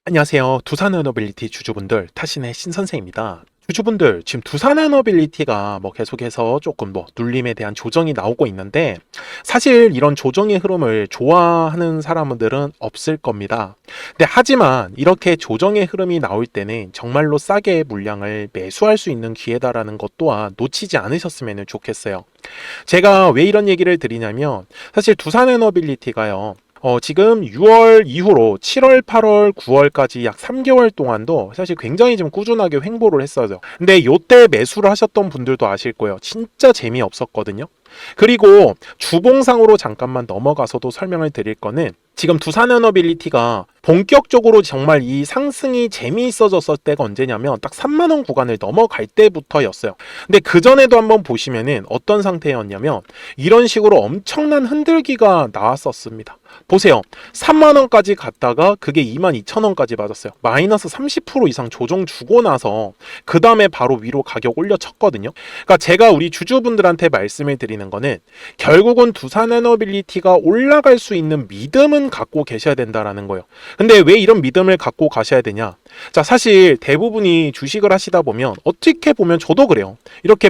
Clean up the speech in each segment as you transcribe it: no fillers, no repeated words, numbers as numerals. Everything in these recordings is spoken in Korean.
안녕하세요. 두산에너빌리티 주주분들, 타신의 신선생입니다. 주주분들, 지금 두산에너빌리티가 계속해서 조금 눌림에 대한 조정이 나오고 있는데, 사실 이런 조정의 흐름을 좋아하는 사람들은 없을 겁니다. 근데 하지만 이렇게 조정의 흐름이 나올 때는 정말로 싸게 물량을 매수할 수 있는 기회다라는 것 또한 놓치지 않으셨으면 좋겠어요. 제가 왜 이런 얘기를 드리냐면, 사실 두산에너빌리티가요, 지금 6월 이후로 7월, 8월, 9월까지 약 3개월 동안도 사실 굉장히 좀 꾸준하게 횡보를 했어요. 근데 요때 매수를 하셨던 분들도 아실 거예요. 진짜 재미없었거든요. 그리고 주봉상으로 잠깐만 넘어가서도 설명을 드릴 거는, 지금 두산에너빌리티가 본격적으로 정말 이 상승이 재미있어졌을 때가 언제냐면 딱 3만원 구간을 넘어갈 때부터였어요. 근데 그전에도 한번 보시면은 어떤 상태였냐면 이런 식으로 엄청난 흔들기가 나왔었습니다. 보세요. 3만원까지 갔다가 그게 22,000원까지 맞았어요. 마이너스 30% 이상 조정 주고 나서 그 다음에 바로 위로 가격 올려쳤거든요. 그러니까 제가 우리 주주분들한테 말씀을 드리는 거는, 결국은 두산에너빌리티가 올라갈 수 있는 믿음은 갖고 계셔야 된다라는 거예요. 근데 왜 이런 믿음을 갖고 가셔야 되냐? 자, 사실 대부분이 주식을 하시다 보면, 어떻게 보면 저도 그래요. 이렇게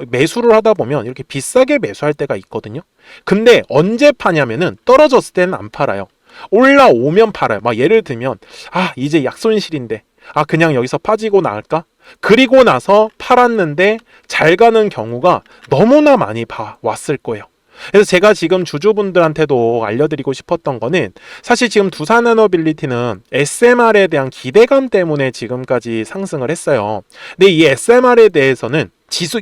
매수를 하다 보면 이렇게 비싸게 매수할 때가 있거든요. 근데 언제 파냐면은 떨어졌을 때는 안 팔아요. 올라오면 팔아요. 막 예를 들면, 이제 약손실인데, 그냥 여기서 빠지고 나갈까? 그리고 나서 팔았는데 잘 가는 경우가 너무나 많이 왔을 거예요. 그래서 제가 지금 주주분들한테도 알려드리고 싶었던 거는, 사실 지금 두산에너빌리티는 SMR에 대한 기대감 때문에 지금까지 상승을 했어요. 근데 이 SMR에 대해서는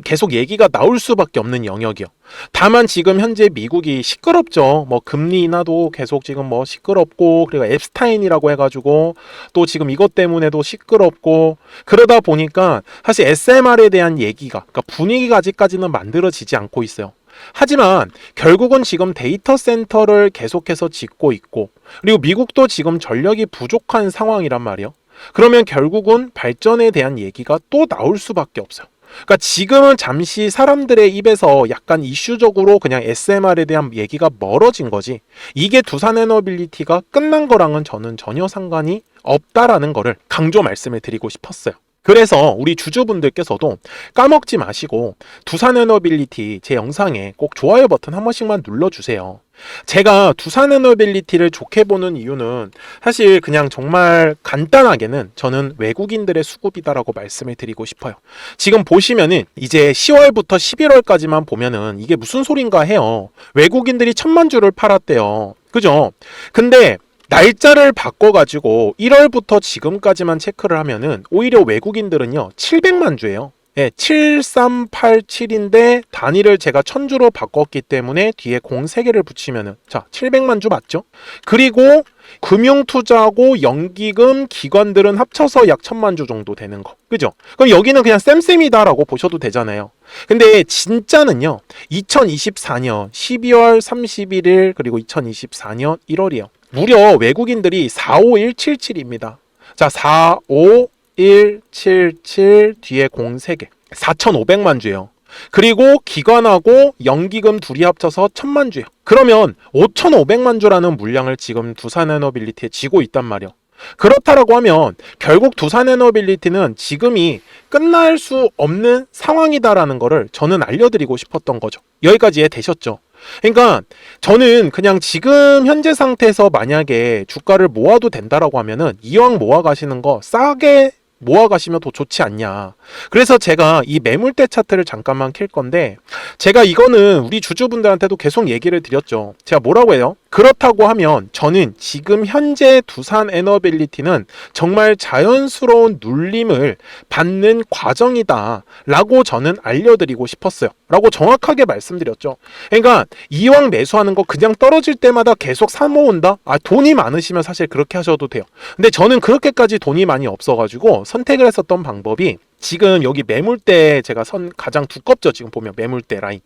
계속 얘기가 나올 수밖에 없는 영역이요. 다만 지금 현재 미국이 시끄럽죠. 금리 인하도 계속 지금 시끄럽고, 그리고 앱스타인이라고 해가지고 또 지금 이것 때문에도 시끄럽고, 그러다 보니까 사실 SMR에 대한 얘기가, 그러니까 분위기가 아직까지는 만들어지지 않고 있어요. 하지만 결국은 지금 데이터 센터를 계속해서 짓고 있고, 그리고 미국도 지금 전력이 부족한 상황이란 말이에요. 그러면 결국은 발전에 대한 얘기가 또 나올 수밖에 없어요. 그러니까 지금은 잠시 사람들의 입에서 약간 이슈적으로 그냥 SMR에 대한 얘기가 멀어진 거지, 이게 두산에너빌리티가 끝난 거랑은 저는 전혀 상관이 없다라는 거를 강조 말씀을 드리고 싶었어요. 그래서 우리 주주분들께서도 까먹지 마시고 두산에너빌리티 제 영상에 꼭 좋아요 버튼 한 번씩만 눌러주세요. 제가 두산에너빌리티를 좋게 보는 이유는 사실 그냥 정말 간단하게는 저는 외국인들의 수급이다라고 말씀을 드리고 싶어요. 지금 보시면은 이제 10월부터 11월까지만 보면은 이게 무슨 소린가 해요. 외국인들이 1,000만 주를 팔았대요. 그죠? 근데 날짜를 바꿔가지고 1월부터 지금까지만 체크를 하면은 오히려 외국인들은요 700만 주예요. 7387인데 단위를 제가 1000주로 바꿨기 때문에 뒤에 03개를 붙이면은, 자, 700만 주 맞죠? 그리고 금융투자하고 연기금 기관들은 합쳐서 약 1000만 주 정도 되는 거. 그죠? 그럼 여기는 그냥 쌤쌤이다라고 보셔도 되잖아요. 근데 진짜는요 2024년 12월 31일 그리고 2024년 1월이에요. 무려 외국인들이 45177입니다. 자, 45177 뒤에 03개. 4,500만 주예요. 그리고 기관하고 연기금 둘이 합쳐서 1,000만 주예요. 그러면 5,500만 주라는 물량을 지금 두산에너빌리티에 쥐고 있단 말이에요. 그렇다라고 하면 결국 두산에너빌리티는 지금이 끝날 수 없는 상황이다라는 거를 저는 알려드리고 싶었던 거죠. 여기까지 이해되셨죠? 그러니까 저는 그냥 지금 현재 상태에서 만약에 주가를 모아도 된다라고 하면은 이왕 모아 가시는 거 싸게 모아 가시면 더 좋지 않냐. 그래서 제가 이 매물대 차트를 잠깐만 킬 건데, 제가 이거는 우리 주주분들한테도 계속 얘기를 드렸죠. 제가 뭐라고 해요? 그렇다고 하면 저는 지금 현재 두산에너빌리티는 정말 자연스러운 눌림을 받는 과정이다 라고 저는 알려드리고 싶었어요. 라고 정확하게 말씀드렸죠. 그러니까 이왕 매수하는 거 그냥 떨어질 때마다 계속 사 모은다? 돈이 많으시면 사실 그렇게 하셔도 돼요. 근데 저는 그렇게까지 돈이 많이 없어가지고 선택을 했었던 방법이, 지금 여기 매물대 제가 가장 두껍죠. 지금 보면 매물대 라인.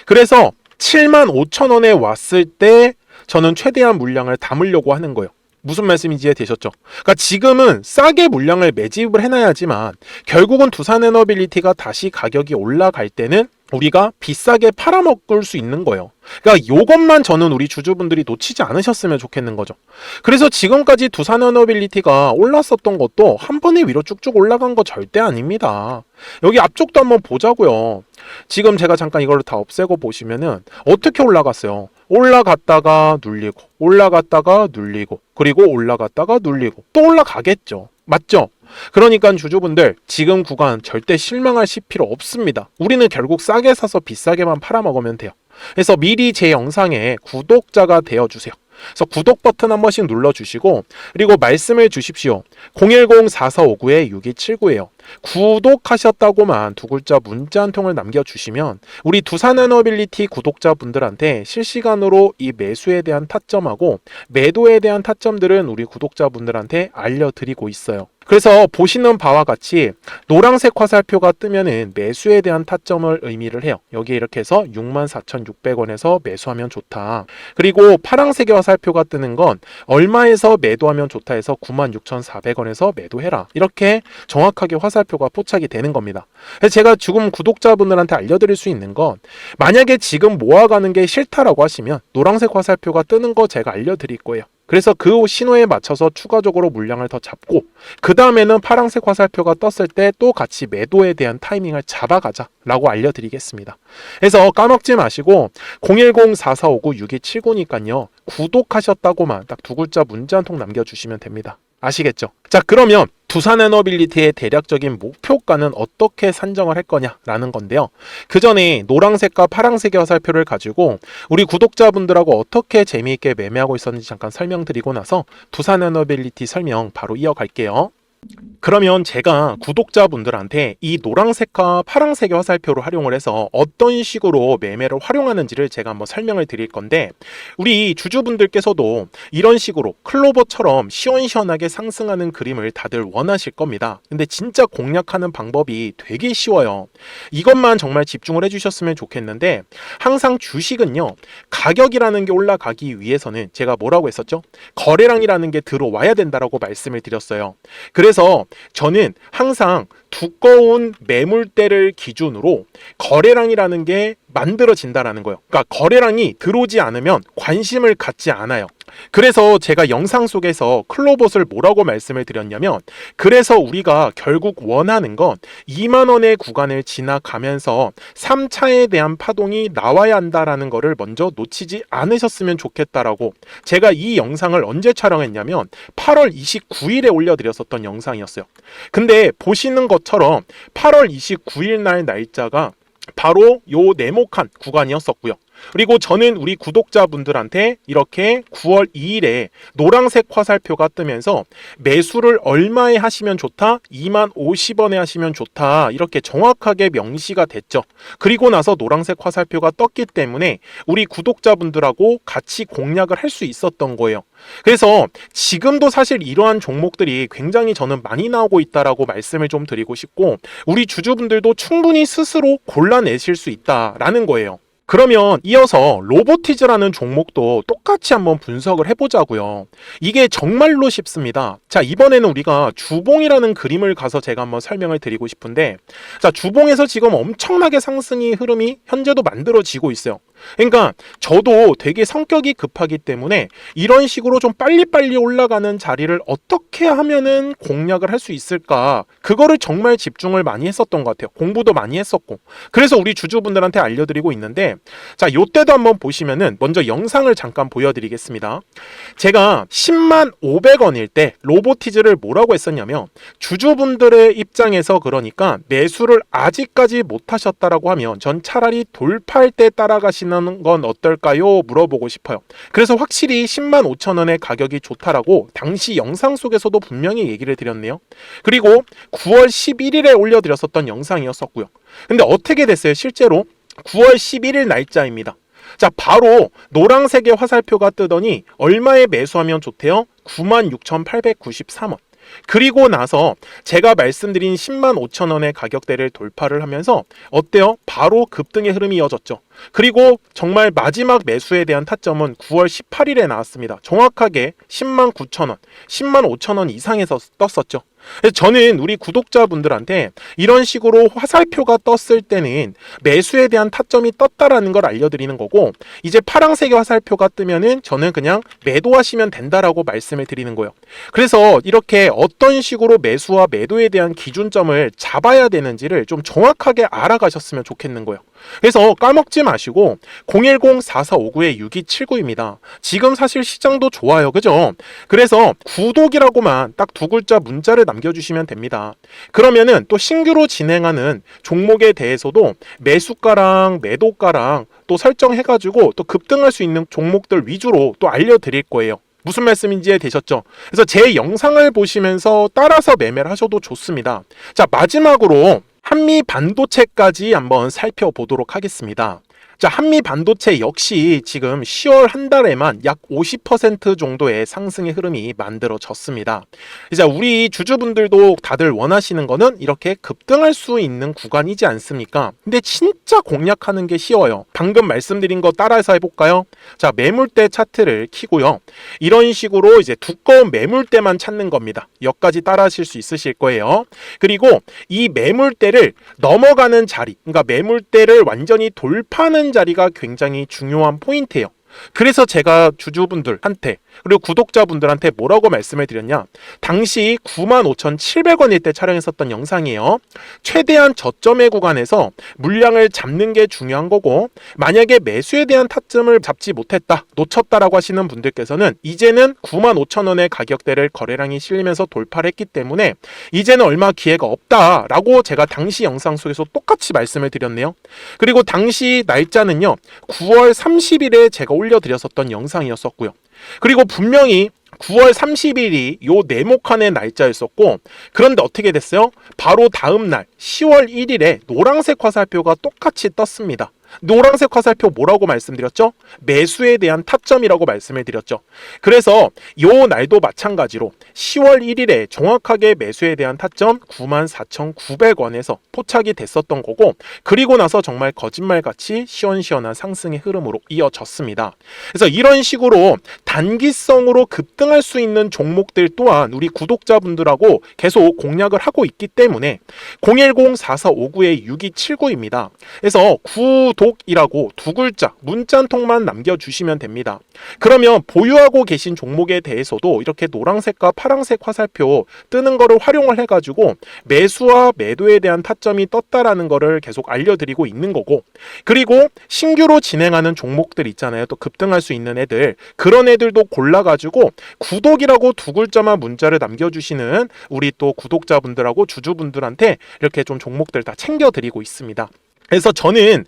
그래서 75,000원에 왔을 때 저는 최대한 물량을 담으려고 하는 거예요. 무슨 말씀인지 이해되셨죠? 그러니까 지금은 싸게 물량을 매집을 해놔야지만 결국은 두산에너빌리티가 다시 가격이 올라갈 때는 우리가 비싸게 팔아먹을 수 있는 거예요. 그러니까 이것만 저는 우리 주주분들이 놓치지 않으셨으면 좋겠는 거죠. 그래서 지금까지 두산에너빌리티가 올랐었던 것도 한 번에 위로 쭉쭉 올라간 거 절대 아닙니다. 여기 앞쪽도 한번 보자고요. 지금 제가 잠깐 이걸 다 없애고 보시면은 어떻게 올라갔어요? 올라갔다가 눌리고, 올라갔다가 눌리고, 그리고 올라갔다가 눌리고, 또 올라가겠죠. 맞죠? 그러니까 주주분들 지금 구간 절대 실망하실 필요 없습니다. 우리는 결국 싸게 사서 비싸게만 팔아먹으면 돼요. 그래서 미리 제 영상에 구독자가 되어주세요. 그래서 구독 버튼 한 번씩 눌러주시고, 그리고 말씀해 주십시오. 010-4459-6279예요. 구독하셨다고만 두 글자 문자 한 통을 남겨주시면 우리 두산에너빌리티 구독자분들한테 실시간으로 이 매수에 대한 타점하고 매도에 대한 타점들은 우리 구독자분들한테 알려드리고 있어요. 그래서 보시는 바와 같이 노란색 화살표가 뜨면은 매수에 대한 타점을 의미를 해요. 여기 이렇게 해서 64,600원에서 매수하면 좋다. 그리고 파란색의 화살표가 뜨는 건 얼마에서 매도하면 좋다 해서 96,400원에서 매도해라. 이렇게 정확하게 화살표가 포착이 되는 겁니다. 그래서 제가 지금 구독자분들한테 알려드릴 수 있는 건 만약에 지금 모아가는 게 싫다라고 하시면 노란색 화살표가 뜨는 거 제가 알려드릴 거예요. 그래서 그 신호에 맞춰서 추가적으로 물량을 더 잡고 그 다음에는 파란색 화살표가 떴을 때 또 같이 매도에 대한 타이밍을 잡아가자 라고 알려드리겠습니다. 그래서 까먹지 마시고 010-4459-6279니까요 구독하셨다고만 딱 두 글자 문자 한 통 남겨주시면 됩니다. 아시겠죠? 자, 그러면 두산에너빌리티의 대략적인 목표가는 어떻게 산정을 할 거냐라는 건데요. 그 전에 노란색과 파란색의 화살표를 가지고 우리 구독자분들하고 어떻게 재미있게 매매하고 있었는지 잠깐 설명드리고 나서 두산에너빌리티 설명 바로 이어갈게요. 그러면 제가 구독자분들한테 이 노란색과 파란색의 화살표를 활용을 해서 어떤 식으로 매매를 활용하는지를 제가 한번 설명을 드릴 건데, 우리 주주분들께서도 이런 식으로 클로버처럼 시원시원하게 상승하는 그림을 다들 원하실 겁니다. 근데 진짜 공략하는 방법이 되게 쉬워요. 이것만 정말 집중을 해주셨으면 좋겠는데, 항상 주식은요 가격이라는 게 올라가기 위해서는 제가 뭐라고 했었죠? 거래량이라는 게 들어와야 된다라고 말씀을 드렸어요. 그래서 저는 항상 두꺼운 매물대를 기준으로 거래량이라는 게 만들어진다라는 거예요. 그러니까 거래량이 들어오지 않으면 관심을 갖지 않아요. 그래서 제가 영상 속에서 클로봇을 뭐라고 말씀을 드렸냐면, 그래서 우리가 결국 원하는 건 2만 원의 구간을 지나가면서 3차에 대한 파동이 나와야 한다라는 거를 먼저 놓치지 않으셨으면 좋겠다라고 제가 이 영상을 언제 촬영했냐면 8월 29일에 올려드렸었던 영상이었어요. 근데 보시는 것처럼 8월 29일 날 날짜가 바로 요 네모칸 구간이었었고요. 그리고 저는 우리 구독자분들한테 이렇게 9월 2일에 노란색 화살표가 뜨면서 매수를 얼마에 하시면 좋다? 20,050원에 하시면 좋다. 이렇게 정확하게 명시가 됐죠. 그리고 나서 노란색 화살표가 떴기 때문에 우리 구독자분들하고 같이 공략을 할 수 있었던 거예요. 그래서 지금도 사실 이러한 종목들이 굉장히 저는 많이 나오고 있다라고 말씀을 좀 드리고 싶고, 우리 주주분들도 충분히 스스로 골라내실 수 있다라는 거예요. 그러면 이어서 로보티즈라는 종목도 똑같이 한번 분석을 해보자고요. 이게 정말로 쉽습니다. 자, 이번에는 우리가 주봉이라는 그림을 가서 제가 한번 설명을 드리고 싶은데, 자, 주봉에서 지금 엄청나게 상승이 흐름이 현재도 만들어지고 있어요. 그러니까 저도 되게 성격이 급하기 때문에 이런 식으로 좀 빨리빨리 올라가는 자리를 어떻게 하면은 공략을 할 수 있을까, 그거를 정말 집중을 많이 했었던 것 같아요. 공부도 많이 했었고. 그래서 우리 주주분들한테 알려드리고 있는데, 자, 요때도 한번 보시면은 먼저 영상을 잠깐 보여드리겠습니다. 제가 10만 500원일 때 로보티즈를 뭐라고 했었냐면, 주주분들의 입장에서 그러니까 매수를 아직까지 못 하셨다라고 하면 전 차라리 돌파할 때 따라가시는 건 어떨까요? 물어보고 싶어요. 그래서 확실히 10만 5천 원의 가격이 좋다라고 당시 영상 속에서도 분명히 얘기를 드렸네요. 그리고 9월 11일에 올려드렸었던 영상이었었고요. 근데 어떻게 됐어요? 실제로 9월 11일 날짜입니다. 자, 바로 노란색의 화살표가 뜨더니 얼마에 매수하면 좋대요? 96,893원. 그리고 나서 제가 말씀드린 10만 5천 원의 가격대를 돌파를 하면서 어때요? 바로 급등의 흐름이 이어졌죠. 그리고 정말 마지막 매수에 대한 타점은 9월 18일에 나왔습니다. 정확하게 10만 9천 원, 10만 5천 원 이상에서 떴었죠. 그래서 저는 우리 구독자분들한테 이런 식으로 화살표가 떴을 때는 매수에 대한 타점이 떴다라는 걸 알려드리는 거고, 이제 파란색의 화살표가 뜨면은 저는 그냥 매도하시면 된다라고 말씀을 드리는 거예요. 그래서 이렇게 어떤 식으로 매수와 매도에 대한 기준점을 잡아야 되는지를 좀 정확하게 알아가셨으면 좋겠는 거예요. 그래서 까먹지 마시고 010-4459-6279입니다. 지금 사실 시장도 좋아요. 그죠? 그래서 구독이라고만 딱 두 글자 문자를 남겨주시면 됩니다. 그러면은 또 신규로 진행하는 종목에 대해서도 매수가랑 매도가랑 또 설정해가지고 또 급등할 수 있는 종목들 위주로 또 알려드릴 거예요. 무슨 말씀인지 이해되셨죠? 그래서 제 영상을 보시면서 따라서 매매를 하셔도 좋습니다. 자, 마지막으로 한미 반도체까지 한번 살펴보도록 하겠습니다. 자, 한미 반도체 역시 지금 10월 한 달에만 약 50% 정도의 상승의 흐름이 만들어졌습니다. 이제 우리 주주분들도 다들 원하시는 거는 이렇게 급등할 수 있는 구간이지 않습니까? 근데 진짜 공략하는 게 쉬워요. 방금 말씀드린 거 따라해서 해볼까요? 자, 매물대 차트를 키고요. 이런 식으로 이제 두꺼운 매물대만 찾는 겁니다. 여기까지 따라하실 수 있으실 거예요. 그리고 이 매물대를 넘어가는 자리, 그러니까 매물대를 완전히 돌파하는 자리가 굉장히 중요한 포인트예요. 그래서 제가 주주분들한테 그리고 구독자분들한테 뭐라고 말씀을 드렸냐, 당시 95,700원일 때 촬영했었던 영상이에요. 최대한 저점의 구간에서 물량을 잡는 게 중요한 거고, 만약에 매수에 대한 타점을 잡지 못했다, 놓쳤다라고 하시는 분들께서는 이제는 95,000원의 가격대를 거래량이 실리면서 돌파를 했기 때문에 이제는 얼마 기회가 없다라고 제가 당시 영상 속에서 똑같이 말씀을 드렸네요. 그리고 당시 날짜는요, 9월 30일에 제가 올려드렸었던 영상이었었고요. 그리고 분명히 9월 30일이 요 네모칸의 날짜였었고, 그런데 어떻게 됐어요? 바로 다음 날 10월 1일에 노란색 화살표가 똑같이 떴습니다. 노란색 화살표 뭐라고 말씀드렸죠? 매수에 대한 타점이라고 말씀을 드렸죠. 그래서 요 날도 마찬가지로 10월 1일에 정확하게 매수에 대한 타점 94,900원에서 포착이 됐었던 거고, 그리고 나서 정말 거짓말같이 시원시원한 상승의 흐름으로 이어졌습니다. 그래서 이런 식으로 단기성으로 급등할 수 있는 종목들 또한 우리 구독자분들하고 계속 공략을 하고 있기 때문에 010-4459-6279입니다. 그래서 구독이라고 두 글자 문자 한 통만 남겨주시면 됩니다. 그러면 보유하고 계신 종목에 대해서도 이렇게 노란색과 파란색 화살표 뜨는 거를 활용을 해가지고 매수와 매도에 대한 타점이 떴다라는 거를 계속 알려드리고 있는 거고, 그리고 신규로 진행하는 종목들 있잖아요. 또 급등할 수 있는 애들, 그런 애들도 골라가지고 구독이라고 두 글자만 문자를 남겨주시는 우리 또 구독자분들하고 주주분들한테 이렇게 좀 종목들 다 챙겨드리고 있습니다. 그래서 저는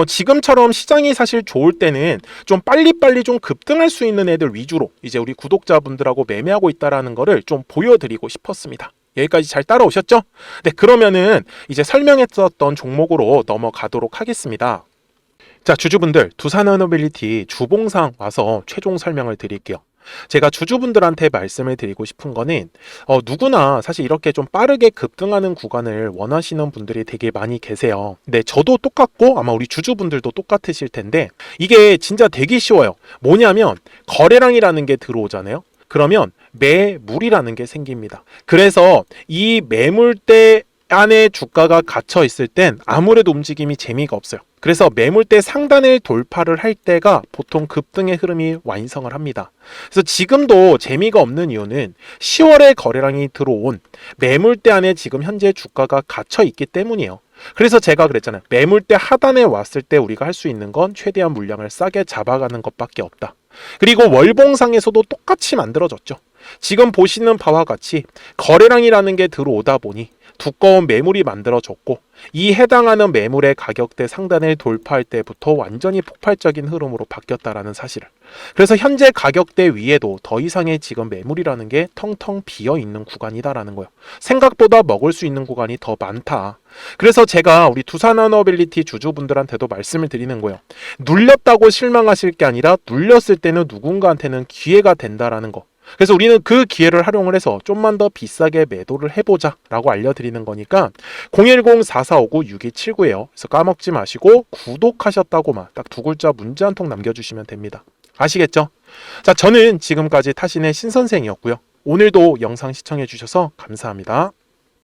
지금처럼 시장이 사실 좋을 때는 좀 빨리빨리 좀 급등할 수 있는 애들 위주로 이제 우리 구독자분들하고 매매하고 있다라는 거를 좀 보여드리고 싶었습니다. 여기까지 잘 따라오셨죠? 네, 그러면은 이제 설명했었던 종목으로 넘어가도록 하겠습니다. 자, 주주분들, 두산에너빌리티 주봉상 와서 최종 설명을 드릴게요. 제가 주주분들한테 말씀을 드리고 싶은 거는 누구나 사실 이렇게 좀 빠르게 급등하는 구간을 원하시는 분들이 되게 많이 계세요. 네, 저도 똑같고 아마 우리 주주분들도 똑같으실 텐데 이게 진짜 되게 쉬워요. 뭐냐면 거래량이라는 게 들어오잖아요. 그러면 매물이라는 게 생깁니다. 그래서 이 매물대 안에 주가가 갇혀 있을 땐 아무래도 움직임이 재미가 없어요. 그래서 매물대 상단을 돌파를 할 때가 보통 급등의 흐름이 완성을 합니다. 그래서 지금도 재미가 없는 이유는 10월에 거래량이 들어온 매물대 안에 지금 현재 주가가 갇혀 있기 때문이에요. 그래서 제가 그랬잖아요. 매물대 하단에 왔을 때 우리가 할 수 있는 건 최대한 물량을 싸게 잡아가는 것밖에 없다. 그리고 월봉상에서도 똑같이 만들어졌죠. 지금 보시는 바와 같이 거래량이라는 게 들어오다 보니 두꺼운 매물이 만들어졌고, 이 해당하는 매물의 가격대 상단을 돌파할 때부터 완전히 폭발적인 흐름으로 바뀌었다라는 사실을. 그래서 현재 가격대 위에도 더 이상의 지금 매물이라는 게 텅텅 비어 있는 구간이다라는 거예요. 생각보다 먹을 수 있는 구간이 더 많다. 그래서 제가 우리 두산에너빌리티 주주분들한테도 말씀을 드리는 거예요. 눌렸다고 실망하실 게 아니라 눌렸을 때는 누군가한테는 기회가 된다라는 거. 그래서 우리는 그 기회를 활용을 해서 좀만 더 비싸게 매도를 해보자 라고 알려드리는 거니까 010-4459-6279예요. 그래서 까먹지 마시고 구독하셨다고만 딱 두 글자 문자 한 통 남겨주시면 됩니다. 아시겠죠? 자, 저는 지금까지 타신의 신선생이었고요. 오늘도 영상 시청해 주셔서 감사합니다.